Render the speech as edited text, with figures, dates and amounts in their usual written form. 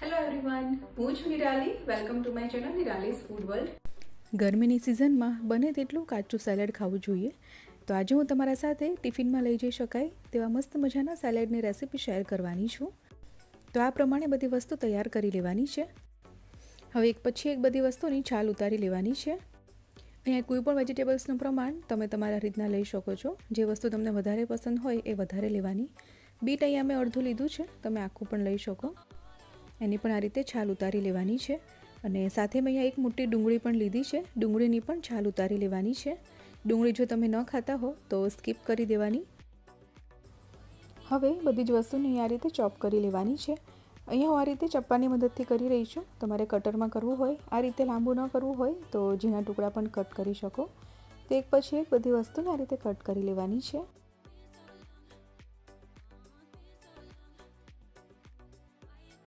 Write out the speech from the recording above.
Hello everyone, હું છું Nirali. Welcome to my channel Nirali's food world. ગરમીની સિઝનમાં બને તેટલું કાચું સેલેડ ખાવું જોઈએ. તો આજે હું તમારા સાથે ટિફિનમાં લઈ જઈ શકાય તેવા મસ્ત મજાના સેલેડની રેસીપી શેર કરવાની છું. તો આ પ્રમાણે બધી વસ્તુ તૈયાર કરી લેવાની છે. હવે એક પછી એક બધી વસ્તુની છાલ ઉતારી લેવાની છે. અહીંયા કોઈ પણ વેજીટેબલ્સનું પ્રમાણ તમે તમારા રીતના લઈ શકો છો. જે વસ્તુ તમને વધારે પસંદ હોય એ વધારે લેવાની. બીટ અહીંયા મેં અડધું લીધું છે, તમે આખું પણ લઈ શકો. એની પણ આ રીતે છાલ ઉતારી લેવાની છે. અને સાથે મેં અહીંયા એક મોટી ડુંગળી પણ લીધી છે. ડુંગળીની પણ છાલ ઉતારી લેવાની છે. ડુંગળી જો તમે ન ખાતા હો તો સ્કીપ કરી દેવાની. હવે બધી જ વસ્તુને આ રીતે ચોપ કરી લેવાની છે. અહીંયા હું આ રીતે ચપ્પાની મદદથી કરી રહી છું. તમારે કટરમાં કરવું હોય, આ રીતે લાંબુ ન કરવું હોય તો ઝીણા ટુકડા પણ કટ કરી શકો. તો એક પછી એક બધી વસ્તુને આ રીતે કટ કરી લેવાની છે.